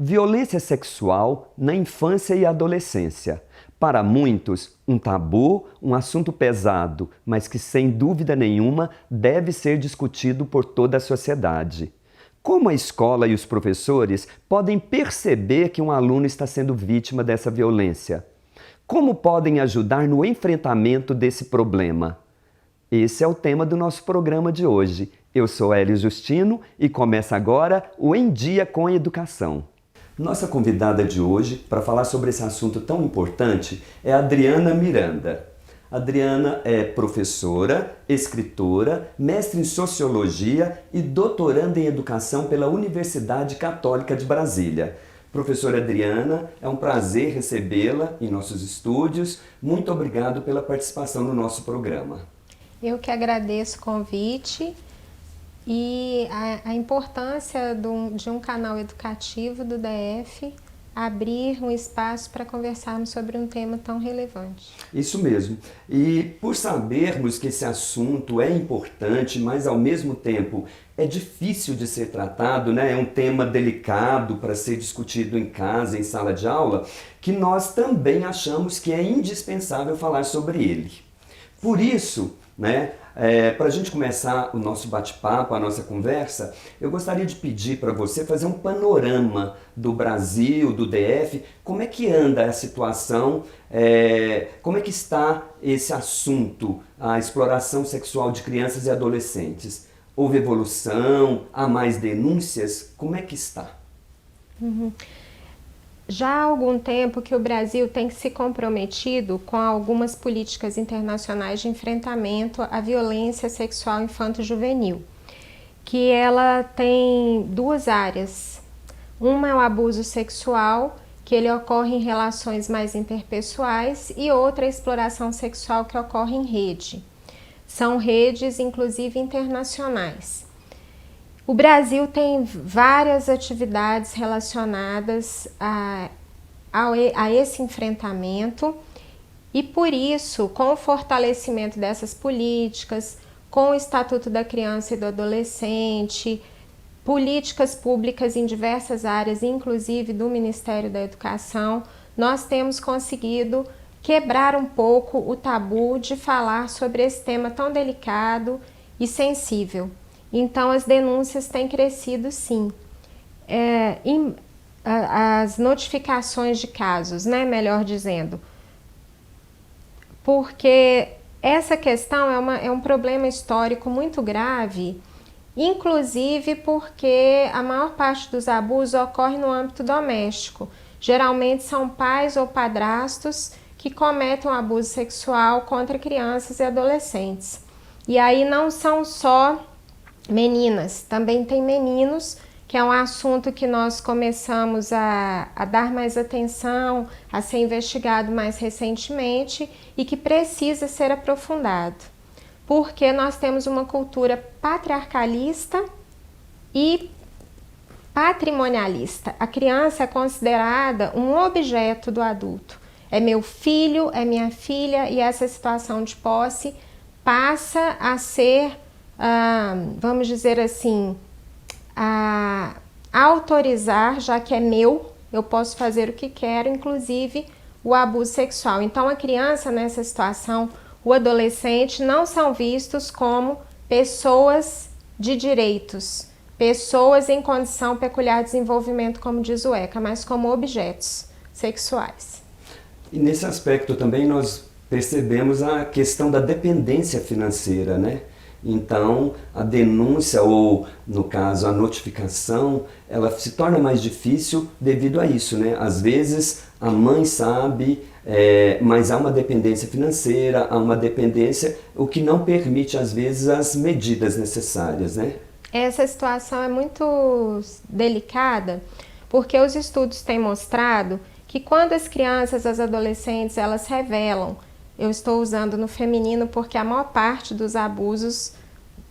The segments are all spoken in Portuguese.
Violência sexual na infância e adolescência. Para muitos, um tabu, um assunto pesado, mas que sem dúvida nenhuma deve ser discutido por toda a sociedade. Como a escola e os professores podem perceber que um aluno está sendo vítima dessa violência? Como podem ajudar no enfrentamento desse problema? Esse é o tema do nosso programa de hoje. Eu sou Hélio Justino e começa agora o Em Dia com a Educação. Nossa convidada de hoje para falar sobre esse assunto tão importante é a Adriana Miranda. Adriana é professora, escritora, mestre em Sociologia e doutoranda em Educação pela Universidade Católica de Brasília. Professora Adriana, é um prazer recebê-la em nossos estúdios. Muito obrigado pela participação no nosso programa. Eu que agradeço o convite e a importância de um canal educativo do DF abrir um espaço para conversarmos sobre um tema tão relevante. Isso mesmo. E por sabermos que esse assunto é importante, mas ao mesmo tempo é difícil de ser tratado, né? É um tema delicado para ser discutido em casa, em sala de aula, que nós também achamos que é indispensável falar sobre ele. Por isso, para a gente começar o nosso bate-papo, a nossa conversa, eu gostaria de pedir para você fazer um panorama do Brasil, do DF, como é que anda a situação, como é que está esse assunto, a exploração sexual de crianças e adolescentes. Houve evolução? Há mais denúncias? Como é que está? Já há algum tempo que o Brasil tem se comprometido com algumas políticas internacionais de enfrentamento à violência sexual infanto-juvenil, que ela tem duas áreas. Uma é o abuso sexual, que ele ocorre em relações mais interpessoais, e outra é a exploração sexual, que ocorre em rede. São redes, inclusive, internacionais. O Brasil tem várias atividades relacionadas a esse enfrentamento e, por isso, com o fortalecimento dessas políticas, com o Estatuto da Criança e do Adolescente, políticas públicas em diversas áreas, inclusive do Ministério da Educação, nós temos conseguido quebrar um pouco o tabu de falar sobre esse tema tão delicado e sensível. Então, as denúncias têm crescido, sim. As notificações de casos, melhor dizendo, porque essa questão é um problema histórico muito grave, inclusive porque a maior parte dos abusos ocorre no âmbito doméstico. Geralmente são pais ou padrastos que cometem um abuso sexual contra crianças e adolescentes. E aí não são só meninas, também tem meninos, que é um assunto que nós começamos a dar mais atenção, a ser investigado mais recentemente e que precisa ser aprofundado, porque nós temos uma cultura patriarcalista e patrimonialista. A criança é considerada um objeto do adulto. É meu filho, é minha filha, e essa situação de posse passa a ser vamos dizer assim, a autorizar, já que é meu, eu posso fazer o que quero, inclusive o abuso sexual. Então, a criança nessa situação, o adolescente, não são vistos como pessoas de direitos, pessoas em condição peculiar de desenvolvimento, como diz o ECA, mas como objetos sexuais. E nesse aspecto também nós percebemos a questão da dependência financeira, Então, a denúncia ou, no caso, a notificação, ela se torna mais difícil devido a isso, Às vezes, a mãe sabe, mas há uma dependência financeira, há uma dependência, o que não permite, às vezes, as medidas necessárias, Essa situação é muito delicada, porque os estudos têm mostrado que quando as crianças, as adolescentes, elas revelam, eu estou usando no feminino porque a maior parte dos abusos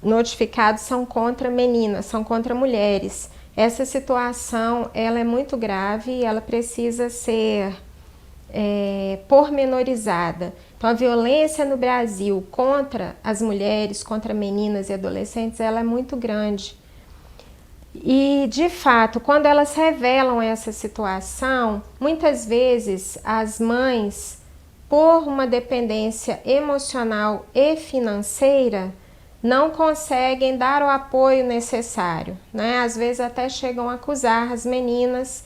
notificados são contra meninas, são contra mulheres. Essa situação ela é muito grave e ela precisa ser pormenorizada. Então, a violência no Brasil contra as mulheres, contra meninas e adolescentes, ela é muito grande. E, de fato, quando elas revelam essa situação, muitas vezes as mães, por uma dependência emocional e financeira, não conseguem dar o apoio necessário, né? Às vezes até chegam a acusar as meninas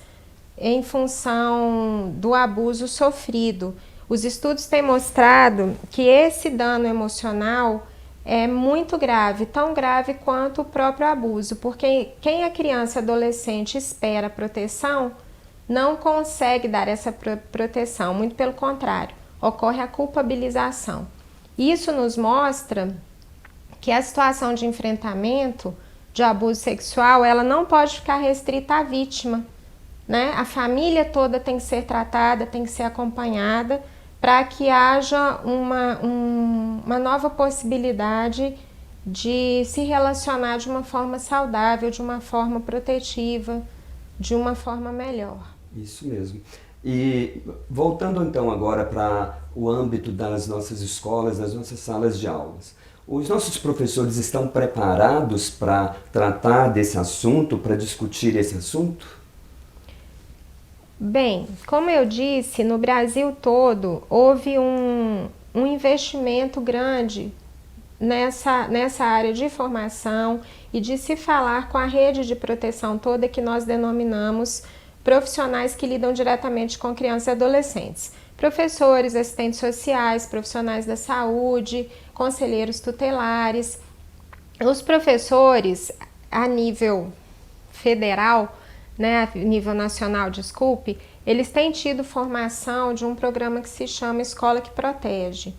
em função do abuso sofrido. Os estudos têm mostrado que esse dano emocional é muito grave, tão grave quanto o próprio abuso, porque quem é criança e adolescente espera proteção, não consegue dar essa proteção, muito pelo contrário, ocorre a culpabilização. Isso nos mostra que a situação de enfrentamento de abuso sexual, ela não pode ficar restrita à vítima, né? A família toda tem que ser tratada, tem que ser acompanhada, para que haja uma nova possibilidade de se relacionar de uma forma saudável, de uma forma protetiva, de uma forma melhor. Isso mesmo. E voltando então agora para o âmbito das nossas escolas, das nossas salas de aulas. Os nossos professores estão preparados para tratar desse assunto, para discutir esse assunto? Bem, como eu disse, no Brasil todo houve um investimento grande nessa área de formação e de se falar com a rede de proteção toda que nós denominamos profissionais que lidam diretamente com crianças e adolescentes. Professores, assistentes sociais, profissionais da saúde, conselheiros tutelares. Os professores, a nível federal, né, a nível nacional, desculpe, eles têm tido formação de um programa que se chama Escola que Protege.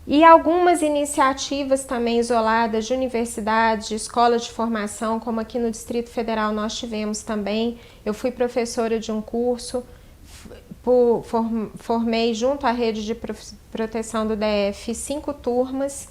E algumas iniciativas também isoladas de universidades, de escolas de formação, como aqui no Distrito Federal nós tivemos também. Eu fui professora de um curso, formei junto à rede de proteção do DF 5 turmas,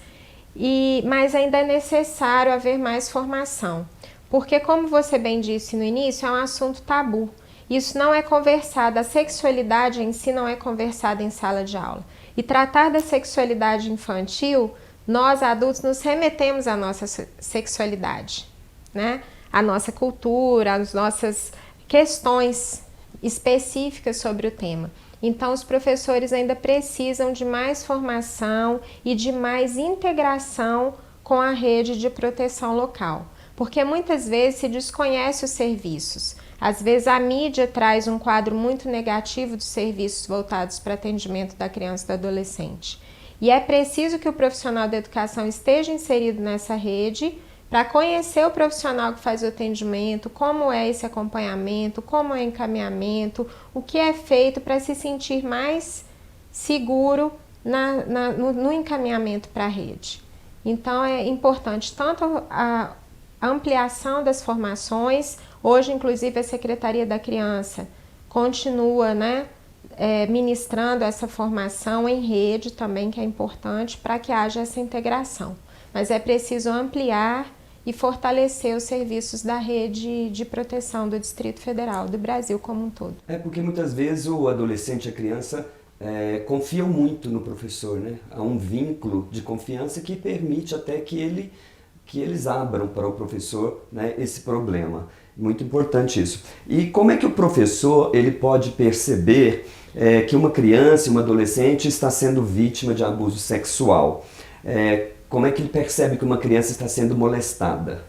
mas ainda é necessário haver mais formação. Porque, como você bem disse no início, é um assunto tabu. Isso não é conversado, a sexualidade em si não é conversada em sala de aula. E tratar da sexualidade infantil, nós adultos nos remetemos à nossa sexualidade, né? À nossa cultura, às nossas questões específicas sobre o tema. Então, os professores ainda precisam de mais formação e de mais integração com a rede de proteção local. Porque muitas vezes se desconhece os serviços. Às vezes a mídia traz um quadro muito negativo dos serviços voltados para atendimento da criança e do adolescente. E é preciso que o profissional da educação esteja inserido nessa rede para conhecer o profissional que faz o atendimento, como é esse acompanhamento, como é o encaminhamento, o que é feito para se sentir mais seguro no encaminhamento para a rede. Então é importante tanto a ampliação das formações. Hoje, inclusive, a Secretaria da Criança continua, né, ministrando essa formação em rede também, que é importante para que haja essa integração. Mas é preciso ampliar e fortalecer os serviços da rede de proteção do Distrito Federal, do Brasil como um todo. É porque muitas vezes o adolescente e a criança confiam muito no professor, né? Há um vínculo de confiança que permite até que eles abram para o professor, né, esse problema. Muito importante isso. E como é que o professor ele pode perceber que uma criança e uma adolescente está sendo vítima de abuso sexual? Como é que ele percebe que uma criança está sendo molestada?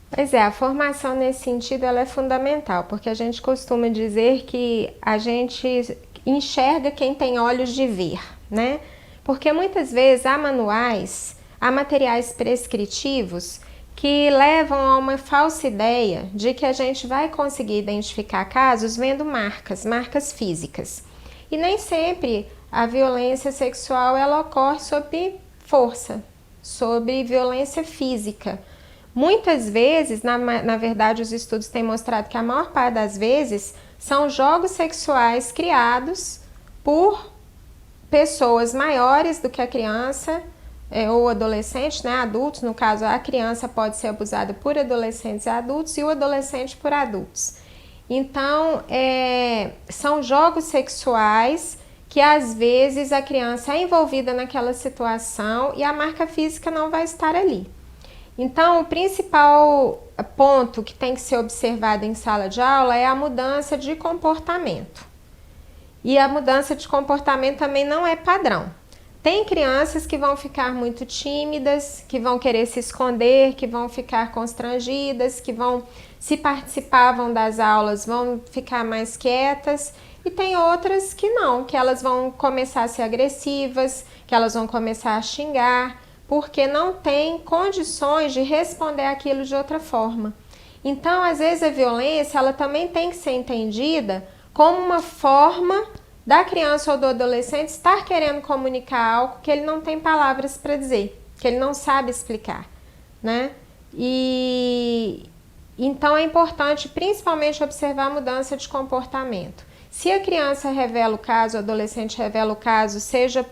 Pois é, a formação nesse sentido ela é fundamental, porque a gente costuma dizer que a gente enxerga quem tem olhos de ver, né? Porque muitas vezes há manuais, há materiais prescritivos que levam a uma falsa ideia de que a gente vai conseguir identificar casos vendo marcas físicas. E nem sempre a violência sexual ela ocorre sob força, sobre violência física. Muitas vezes, na verdade, os estudos têm mostrado que a maior parte das vezes são jogos sexuais criados por pessoas maiores do que a criança ou adolescente, né, adultos. No caso, a criança pode ser abusada por adolescentes e adultos e o adolescente por adultos. Então, são jogos sexuais que às vezes a criança é envolvida naquela situação e a marca física não vai estar ali. Então, o principal ponto que tem que ser observado em sala de aula é a mudança de comportamento. E a mudança de comportamento também não é padrão. Tem crianças que vão ficar muito tímidas, que vão querer se esconder, que vão ficar constrangidas, que vão, se participavam das aulas, vão ficar mais quietas. E tem outras que não, que elas vão começar a ser agressivas, que elas vão começar a xingar, porque não tem condições de responder aquilo de outra forma. Então, às vezes, a violência ela também tem que ser entendida como uma forma da criança ou do adolescente estar querendo comunicar algo que ele não tem palavras para dizer, que ele não sabe explicar, né? E então é importante principalmente observar a mudança de comportamento. Se a criança revela o caso, o adolescente revela o caso, seja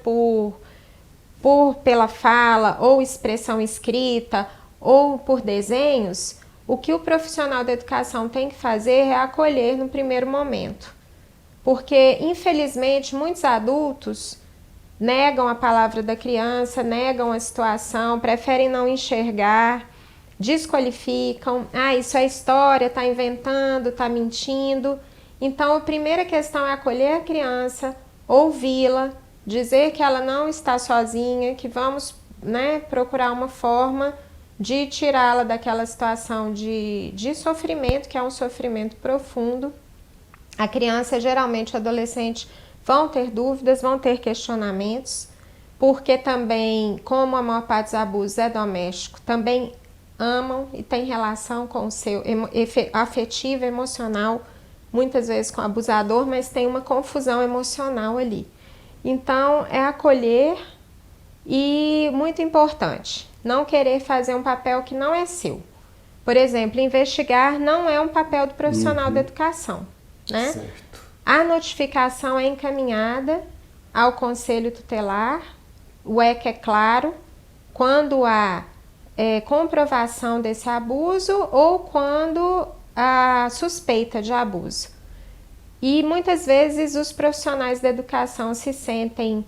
pela fala ou expressão escrita ou por desenhos, o que o profissional da educação tem que fazer é acolher no primeiro momento. Porque, infelizmente, muitos adultos negam a palavra da criança, negam a situação, preferem não enxergar, desqualificam. Ah, isso é história, está inventando, está mentindo. Então, a primeira questão é acolher a criança, ouvi-la, dizer que ela não está sozinha, que vamos, né, procurar uma forma de tirá-la daquela situação de sofrimento, que é um sofrimento profundo. A criança, geralmente o adolescente, vão ter dúvidas, vão ter questionamentos, porque também, como a maior parte dos abusos é doméstico, também amam e tem relação com o seu afetivo, emocional, muitas vezes com o abusador, mas tem uma confusão emocional ali. Então, é acolher e, muito importante, não querer fazer um papel que não é seu. Por exemplo, investigar não é um papel do profissional da educação. Né? Certo. A notificação é encaminhada ao conselho tutelar, o ECA é claro, quando há comprovação desse abuso ou quando há suspeita de abuso. E muitas vezes os profissionais da educação se sentem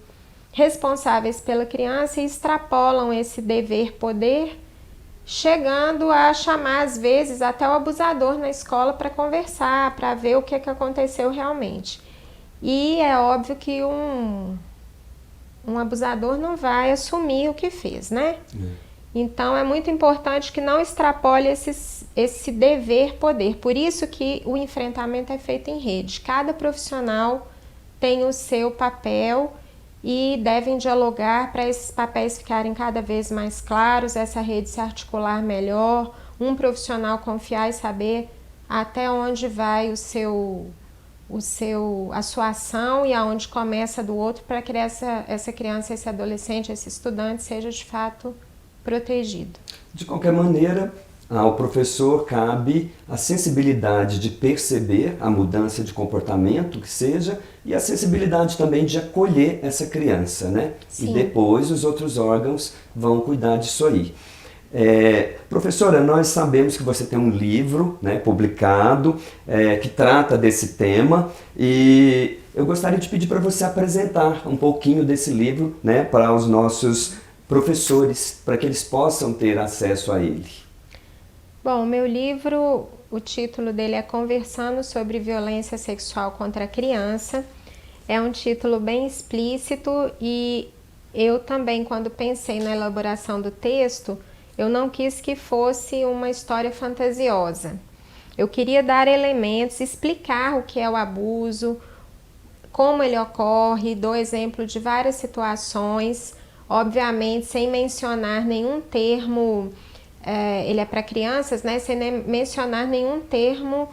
responsáveis pela criança e extrapolam esse dever-poder, chegando a chamar, às vezes, até o abusador na escola para conversar, para ver o que aconteceu realmente. E é óbvio que um abusador não vai assumir o que fez, né? Então, é muito importante que não extrapole esse dever-poder. Por isso que o enfrentamento é feito em rede. Cada profissional tem o seu papel e devem dialogar para esses papéis ficarem cada vez mais claros, essa rede se articular melhor, um profissional confiar e saber até onde vai a sua ação e aonde começa do outro, para que essa criança, esse adolescente, esse estudante seja de fato protegido. De qualquer maneira, ao professor cabe a sensibilidade de perceber a mudança de comportamento que seja e a sensibilidade também de acolher essa criança, né? Sim. E depois os outros órgãos vão cuidar disso aí. Professora, nós sabemos que você tem um livro, né, publicado que trata desse tema e eu gostaria de pedir para você apresentar um pouquinho desse livro, né, para os nossos professores, para que eles possam ter acesso a ele. Bom, meu livro, o título dele é Conversando sobre Violência Sexual contra a Criança. É um título bem explícito e eu também, quando pensei na elaboração do texto, eu não quis que fosse uma história fantasiosa. Eu queria dar elementos, explicar o que é o abuso, como ele ocorre, dou exemplo de várias situações, obviamente sem mencionar nenhum termo. Ele é para crianças, né? Sem mencionar nenhum termo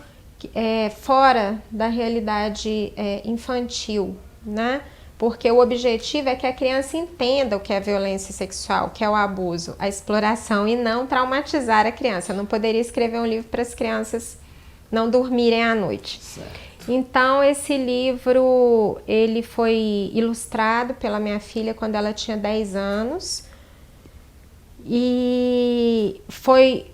fora da realidade infantil, né? Porque o objetivo é que a criança entenda o que é violência sexual, o que é o abuso, a exploração, e não traumatizar a criança. Eu não poderia escrever um livro para as crianças não dormirem à noite. Certo. Então, esse livro ele foi ilustrado pela minha filha quando ela tinha 10 anos. E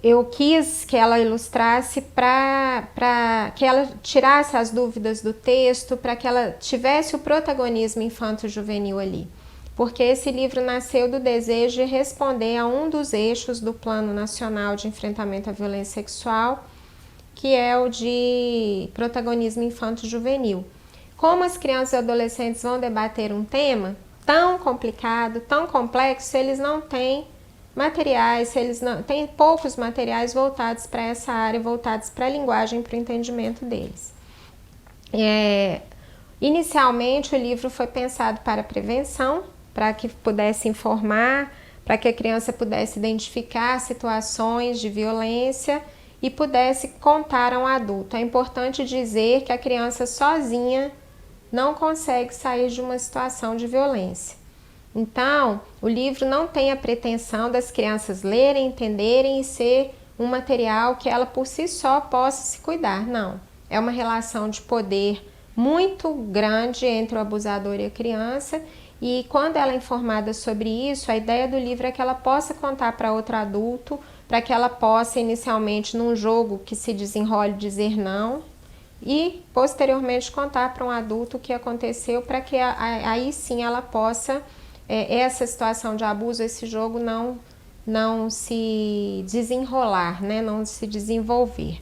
eu quis que ela ilustrasse para que ela tirasse as dúvidas do texto, para que ela tivesse o protagonismo infanto-juvenil ali. porque esse livro nasceu do desejo de responder a um dos eixos do Plano Nacional de Enfrentamento à Violência Sexual, que é o de protagonismo infanto-juvenil. Como as crianças e adolescentes vão debater um tema tão complicado, tão complexo, se eles não têm materiais, se eles não têm poucos materiais voltados para essa área, voltados para a linguagem, para o entendimento deles. Inicialmente, o livro foi pensado para prevenção, para que pudesse informar, para que a criança pudesse identificar situações de violência e pudesse contar a um adulto. É importante dizer que a criança sozinha não consegue sair de uma situação de violência. Então, o livro não tem a pretensão das crianças lerem, entenderem e ser um material que ela por si só possa se cuidar. Não. É uma relação de poder muito grande entre o abusador e a criança, e quando ela é informada sobre isso, a ideia do livro é que ela possa contar para outro adulto, para que ela possa inicialmente num jogo que se desenrole dizer não e posteriormente contar para um adulto o que aconteceu, para que aí sim ela possa, essa situação de abuso, esse jogo não se desenrolar, né? Não se desenvolver.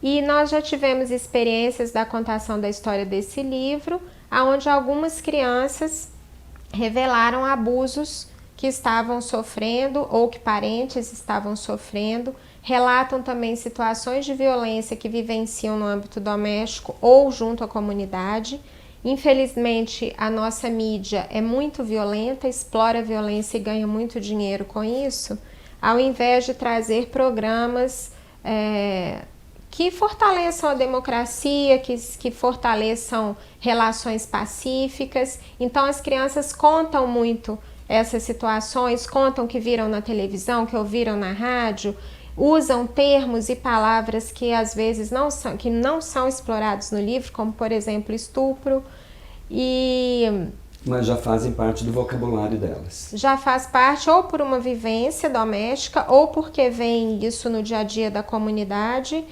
E nós já tivemos experiências da contação da história desse livro, onde algumas crianças revelaram abusos que estavam sofrendo ou que parentes estavam sofrendo, relatam também situações de violência que vivenciam no âmbito doméstico ou junto à comunidade. Infelizmente, a nossa mídia é muito violenta, explora a violência e ganha muito dinheiro com isso, ao invés de trazer programas que fortaleçam a democracia, que fortaleçam relações pacíficas. Então as crianças contam muito essas situações, contam que viram na televisão, que ouviram na rádio, usam termos e palavras que às vezes não são explorados no livro, como por exemplo estupro, mas já fazem parte do vocabulário delas. Já faz parte ou por uma vivência doméstica ou porque vem isso no dia a dia da comunidade,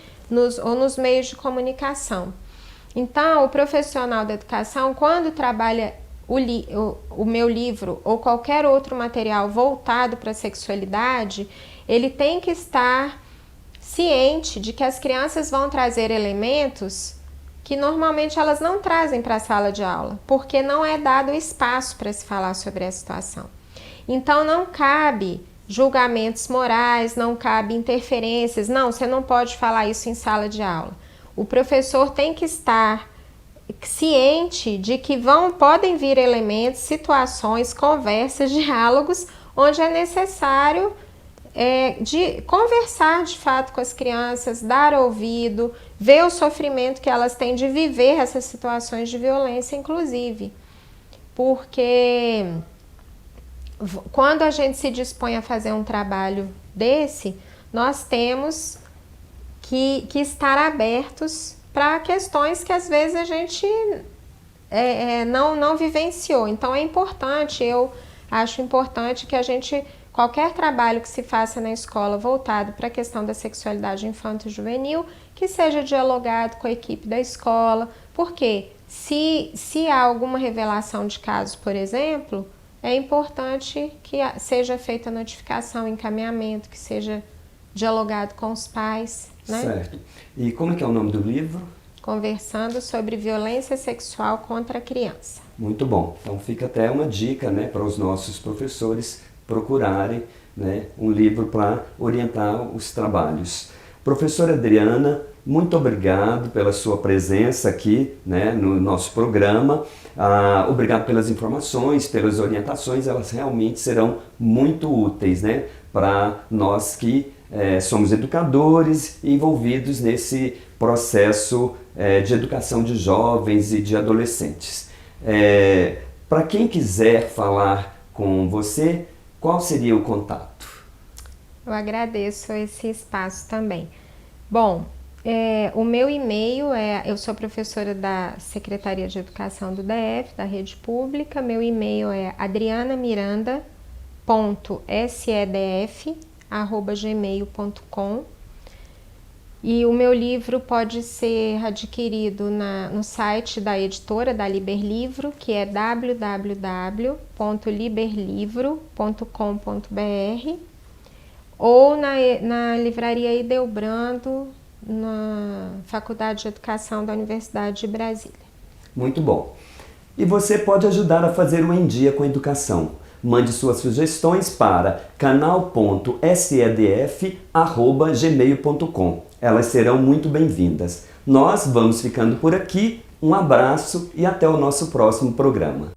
ou nos meios de comunicação. Então, o profissional da educação, quando trabalha o meu livro ou qualquer outro material voltado para a sexualidade, ele tem que estar ciente de que as crianças vão trazer elementos que normalmente elas não trazem para a sala de aula, porque não é dado espaço para se falar sobre a situação. Então, não cabe julgamentos morais, não cabe interferências. Não, você não pode falar isso em sala de aula. O professor tem que estar ciente de que podem vir elementos, situações, conversas, diálogos, onde é necessário de conversar de fato com as crianças, dar ouvido, ver o sofrimento que elas têm de viver essas situações de violência, inclusive. Porque quando a gente se dispõe a fazer um trabalho desse, nós temos que estar abertos para questões que às vezes a gente não vivenciou. Então é importante, eu acho importante que a gente, qualquer trabalho que se faça na escola voltado para a questão da sexualidade infanto-juvenil, que seja dialogado com a equipe da escola, porque se há alguma revelação de casos, por exemplo, é importante que seja feita a notificação, encaminhamento, que seja dialogado com os pais, né? Certo. E como é que é o nome do livro? Conversando sobre violência sexual contra a criança. Muito bom. Então fica até uma dica, né, para os nossos professores procurarem, né, um livro para orientar os trabalhos. Professora Adriana, muito obrigado pela sua presença aqui, né, no nosso programa. Obrigado pelas informações, pelas orientações, elas realmente serão muito úteis, né, para nós que somos educadores envolvidos nesse processo de educação de jovens e de adolescentes. Para quem quiser falar com você, qual seria o contato? Eu agradeço esse espaço também. Bom, o meu e-mail eu sou professora da Secretaria de Educação do DF, da Rede Pública. Meu e-mail é adrianamiranda.sedf@gmail.com. E o meu livro pode ser adquirido no site da editora, da Liberlivro, que é www.liberlivro.com.br, ou na livraria Ideobrando, na Faculdade de Educação da Universidade de Brasília. Muito bom. E você pode ajudar a fazer o Em Dia com a Educação. Mande suas sugestões para canal.sedf@gmail.com. Elas serão muito bem-vindas. Nós vamos ficando por aqui. Um abraço e até o nosso próximo programa.